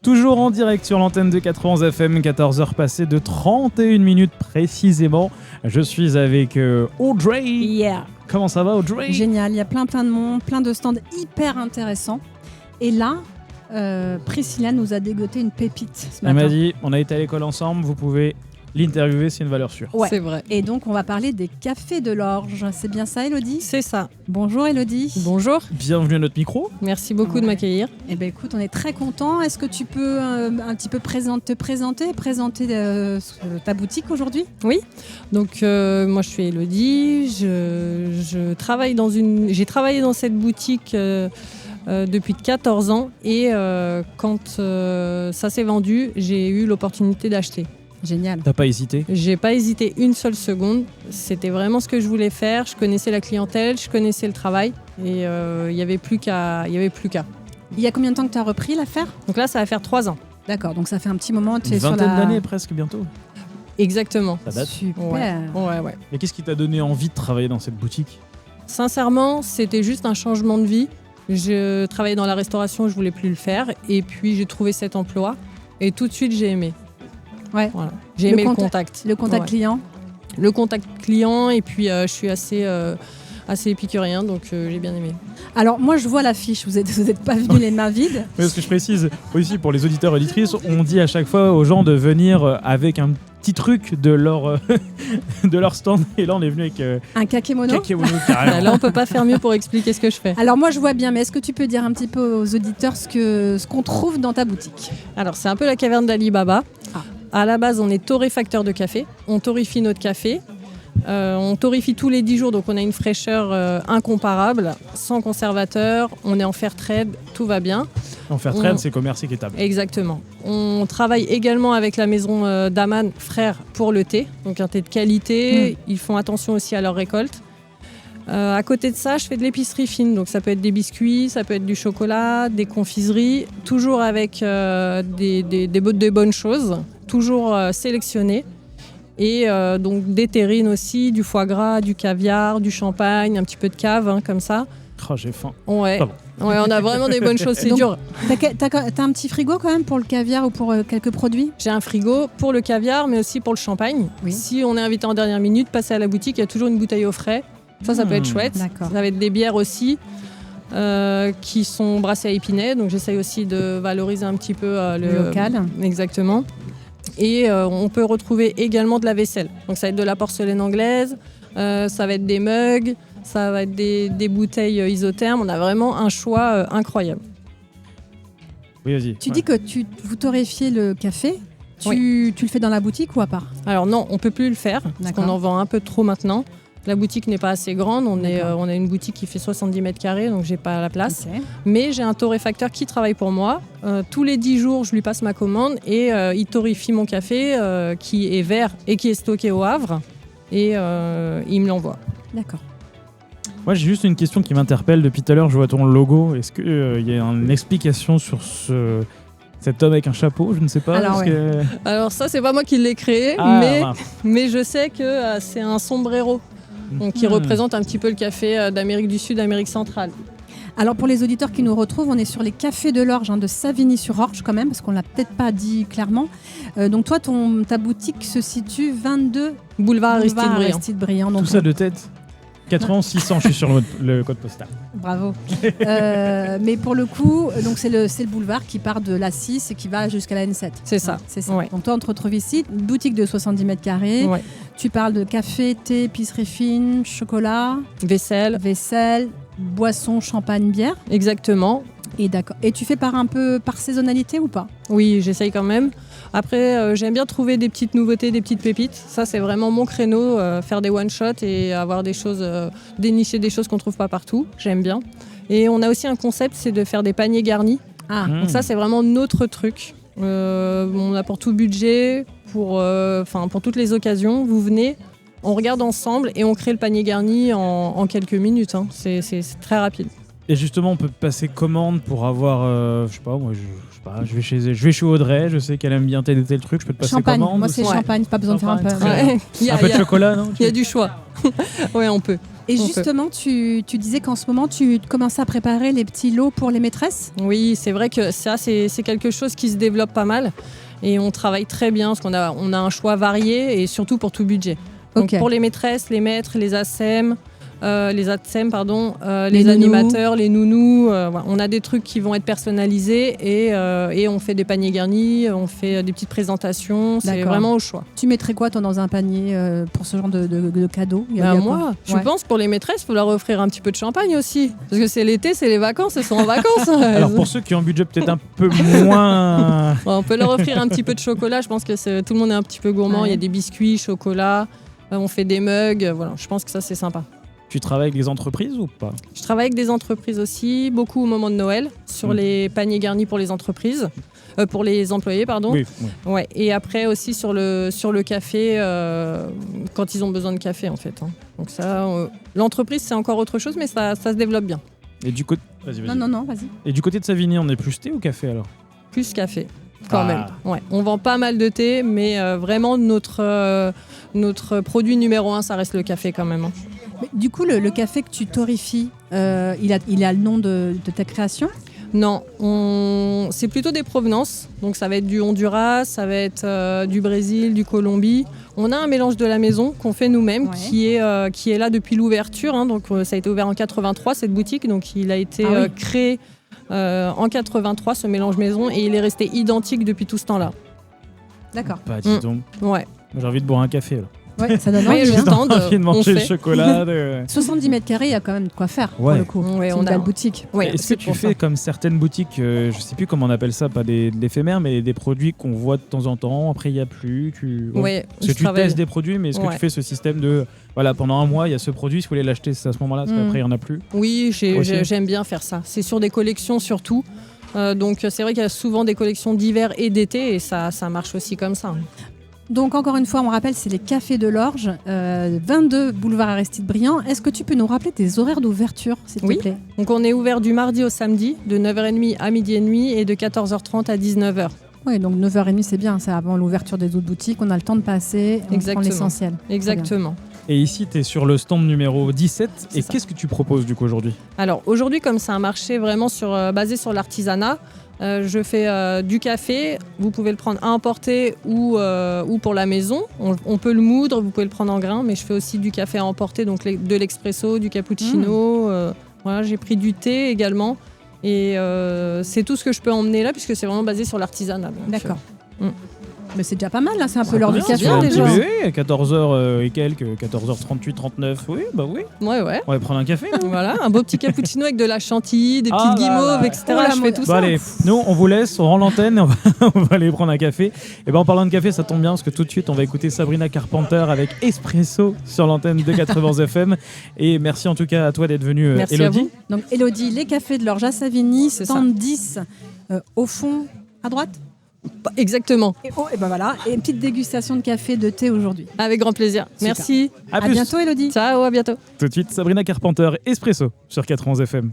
Toujours en direct sur l'antenne de 91 FM, 14h passées de 31 minutes précisément. Je suis avec Audrey. Yeah. Comment ça va, Audrey? Génial, il y a plein de monde, plein de stands hyper intéressants. Et là, Priscilla nous a dégoté une pépite ce matin. Elle m'a dit, on a été à l'école ensemble, vous pouvez l'interviewer, c'est une valeur sûre. Ouais. C'est vrai. Et donc, on va parler des cafés de l'Orge. C'est bien ça, Elodie? C'est ça. Bonjour, Elodie. Bonjour. Bienvenue à notre micro. Merci beaucoup de m'accueillir. Eh bien, écoute, on est très contents. Est-ce que tu peux un petit peu te présenter ta boutique aujourd'hui? Oui. Donc, moi, je suis Elodie. Je travaille j'ai travaillé dans cette boutique depuis 14 ans. Et quand ça s'est vendu, j'ai eu l'opportunité d'acheter. Génial. T'as pas hésité? J'ai pas hésité une seule seconde. C'était vraiment ce que je voulais faire. Je connaissais la clientèle, je connaissais le travail. Et il n'y avait plus qu'à. Il y a combien de temps que tu as repris l'affaire? Donc là, ça va faire 3 ans. D'accord, donc ça fait un petit moment. Tu Une es sur vingtaine d'années presque bientôt. Exactement. Ça date. Super. Ouais. Et qu'est-ce qui t'a donné envie de travailler dans cette boutique? Sincèrement, c'était juste un changement de vie. Je travaillais dans la restauration, je voulais plus le faire. Et puis, j'ai trouvé cet emploi. Et tout de suite, j'ai aimé. Ouais. Voilà. J'ai aimé le contact. Le contact Ouais. client. Le contact client. Et puis, je suis assez épicurien, donc j'ai bien aimé. Alors, moi, je vois l'affiche. Vous êtes pas venus les mains vides. Parce que je précise aussi pour les auditeurs et auditrices, on dit à chaque fois aux gens de venir avec un petit truc de leur, de leur stand. Et là, on est venu avec Un kakémono. kakémono carrément. Là, on peut pas faire mieux pour expliquer ce que je fais. Alors, moi, je vois bien, mais est-ce que tu peux dire un petit peu aux auditeurs ce qu'on trouve dans ta boutique? Alors, c'est un peu la caverne d'Ali Baba. Ah. À la base, on est torréfacteur de café. On torréfie notre café. On torréfie tous les 10 jours, donc on a une fraîcheur incomparable, sans conservateur. On est en fair trade, tout va bien. En faire trade, c'est commerce équitable. Exactement. On travaille également avec la maison d'Aman Frères pour le thé, donc un thé de qualité. Ils font attention aussi à leur récolte. À côté de ça, je fais de l'épicerie fine, donc ça peut être des biscuits, ça peut être du chocolat, des confiseries, toujours avec des bonnes choses, toujours sélectionnées. Et donc des terrines aussi, du foie gras, du caviar, du champagne, un petit peu de cave, comme ça. Oh, j'ai faim. Ouais. Pardon. Ouais, on a vraiment des bonnes choses, c'est Donc, dur. T'as un petit frigo quand même pour le caviar ou pour quelques produits? J'ai un frigo pour le caviar, mais aussi pour le champagne. Oui. Si on est invité en dernière minute, passer à la boutique, il y a toujours une bouteille au frais. Ça peut être chouette. D'accord. Ça va être des bières aussi qui sont brassées à Épinay. Donc j'essaye aussi de valoriser un petit peu Le local. Exactement. Et on peut retrouver également de la vaisselle. Donc ça va être de la porcelaine anglaise, ça va être des mugs, ça va être des bouteilles isothermes. On a vraiment un choix incroyable. Oui, vas-y. Tu dis que vous torréfiez le café. Tu le fais dans la boutique ou à part? Alors non, on peut plus le faire parce D'accord. qu'on en vend un peu trop maintenant. La boutique n'est pas assez grande. On a une boutique qui fait 70 mètres carrés, donc j'ai pas la place. Ok. Mais j'ai un torréfacteur qui travaille pour moi. Tous les 10 jours, je lui passe ma commande et il torréfie mon café qui est vert et qui est stocké au Havre. Et il me l'envoie. D'accord. Moi, j'ai juste une question qui m'interpelle depuis tout à l'heure. Je vois ton logo. Est-ce qu'il y a une explication sur cet homme avec un chapeau? Je ne sais pas. Alors, Alors ça, c'est pas moi qui l'ai créé, mince. mais je sais que c'est un sombrero. Donc, qui représente un petit peu le café d'Amérique du Sud, d'Amérique centrale. Alors pour les auditeurs qui nous retrouvent, on est sur les cafés de l'Orge, de Savigny-sur-Orge quand même, parce qu'on l'a peut-être pas dit clairement. Donc toi, ta boutique se situe 22 Boulevard Boulevard Aristide Aristide Briand. Donc Tout ça de tête. 80 600, je suis sur le code postal. bravo. Mais pour le coup, donc c'est le boulevard qui part de la 6 et qui va jusqu'à la N7. C'est ça. C'est ça. Ouais. Donc toi, on te retrouve ici, une boutique de 70 mètres carrés. Ouais. Tu parles de café, thé, épicerie fine, chocolat, Vaisselle, vaisselle, boisson, champagne, bière. exactement. Et d'accord. Et tu fais par saisonnalité ou pas? Oui, j'essaye quand même. Après, j'aime bien trouver des petites nouveautés, des petites pépites. Ça, c'est vraiment mon créneau, faire des one-shots et avoir des choses, dénicher des choses qu'on ne trouve pas partout. J'aime bien. Et on a aussi un concept, c'est de faire des paniers garnis. Ah, Donc ça, c'est vraiment notre truc. On a pour tout budget, pour toutes les occasions. Vous venez, on regarde ensemble et on crée le panier garni en quelques minutes. C'est très rapide. Et justement, on peut passer commande pour avoir, je sais pas, moi, je vais chez Audrey, je sais qu'elle aime bien tel et tel truc, je peux te passer champagne. commande. Moi, c'est aussi. champagne. Pas besoin de faire un peu. Champagne, très bien. Il y a Un peu de chocolat, non? Il y a du choix. Oui, on peut. Et On justement, tu disais qu'en ce moment, tu commençais à préparer les petits lots pour les maîtresses. Oui, c'est vrai que ça, c'est quelque chose qui se développe pas mal. Et on travaille très bien parce qu'on a un choix varié et surtout pour tout budget. Donc Ok. pour les maîtresses, les maîtres, les ATSEM, les Les nounous. animateurs, les nounous, voilà. On a des trucs qui vont être personnalisés et on fait des paniers garnis, on fait des petites présentations, c'est D'accord. vraiment au choix. Tu mettrais quoi, toi, dans un panier pour ce genre de cadeau? Il y a quoi? Moi, je Ouais. pense pour les maîtresses, il faut leur offrir un petit peu de champagne aussi. Parce que c'est l'été, c'est les vacances, elles sont en vacances. Alors pour ceux qui ont un budget peut-être un peu moins... On peut leur offrir un petit peu de chocolat. Je pense que tout le monde est un petit peu gourmand. Ouais. Il y a des biscuits, chocolat. On fait des mugs. Voilà, je pense que ça, c'est sympa. Tu travailles avec les entreprises ou pas? Je travaille avec des entreprises aussi, beaucoup au moment de Noël, sur les paniers garnis pour les entreprises, pour les employés, pardon. Oui. Ouais. Et après aussi sur le café, quand ils ont besoin de café, en fait. Donc ça, l'entreprise, c'est encore autre chose, mais ça se développe bien. Et du côté... Vas-y. Non, vas-y. Et du côté de Savigny, on est plus thé ou café alors? Plus café, quand Ah. même. Ouais. On vend pas mal de thé, mais vraiment notre produit numéro 1, ça reste le café quand même. Mais du coup, le café que tu torréfies, il a le nom de ta création? Non, c'est plutôt des provenances. Donc ça va être du Honduras, ça va être du Brésil, du Colombie. On a un mélange de la maison qu'on fait nous-mêmes, Ouais. qui est là depuis l'ouverture. Donc ça a été ouvert en 83, cette boutique. Donc il a été Ah oui. créé en 83, ce mélange maison, et il est resté identique depuis tout ce temps-là. D'accord. Bah dis donc. Ouais. J'ai envie de boire un café là. Ouais, ça donne Ouais, envie. le hein. stand, J'ai envie de on manger le fait. chocolat. 70 mètres carrés, il y a quand même de quoi faire pour Ouais. le coup. Ouais, C'est on une a- belle boutique. Ouais, Est-ce que c'est tu pour fais ça. comme certaines boutiques, je sais plus comment on appelle ça, pas des éphémères, mais des produits qu'on voit de temps en temps, après il n'y a plus. Ouais, Parce que je tu travaille- testes des produits, mais est-ce que Ouais. tu fais ce système de, voilà, pendant un mois, il y a ce produit, si vous voulez l'acheter, c'est à ce moment-là, parce Mm. qu'après il n'y en a plus. Oui, Aussi. j'aime bien faire ça. C'est sur des collections surtout. Donc c'est vrai qu'il y a souvent des collections d'hiver et d'été et ça marche aussi comme ça. Donc encore une fois, on rappelle, c'est les Cafés de l'Orge, 22 boulevard Aristide Briand. Est-ce que tu peux nous rappeler tes horaires d'ouverture, s'il Oui. te plaît? Donc on est ouvert du mardi au samedi de 9h30 à midi et demi et de 14h30 à 19h. Oui, donc 9h30, c'est bien, c'est avant l'ouverture des autres boutiques, on a le temps de passer, on prend Exactement. l'essentiel. Exactement. Et ici, tu es sur le stand numéro 17. Et ça. qu'est-ce que tu proposes du coup aujourd'hui? Alors aujourd'hui, comme c'est un marché vraiment basé sur l'artisanat, je fais du café. Vous pouvez le prendre à emporter ou pour la maison. On peut le moudre, vous pouvez le prendre en grains, mais je fais aussi du café à emporter, donc de l'expresso, du cappuccino. Voilà, j'ai pris du thé également. Et c'est tout ce que je peux emmener là, puisque c'est vraiment basé sur l'artisanat. Donc, D'accord. Mm. Mais c'est déjà pas mal, là, c'est un peu l'heure du bien, café. bien, déjà. Oui, 14h et quelques, 14h38, 39. Oui, bah oui. Ouais. On va prendre un café. non Voilà, un beau petit cappuccino avec de la chantilly, des Ah petites là guimauves, là. etc. Oh là, je fais tout Bon, ça. allez, nous on vous laisse, on rend l'antenne, on va aller prendre un café. Et ben en parlant de café, ça tombe bien parce que tout de suite on va écouter Sabrina Carpenter avec Espresso sur l'antenne de 80 FM. Et merci en tout cas à toi d'être venue, Merci à Elodie. vous. Donc Elodie, les Cafés de l'Orge à Savigny, C'est stand 10, au fond, à droite. Exactement, Et ben voilà, et une petite dégustation de café, de thé aujourd'hui. avec grand plaisir. Super. Merci. À À plus. bientôt Elodie. Ciao, à bientôt. Tout de suite Sabrina Carpenter, Espresso sur 80 FM.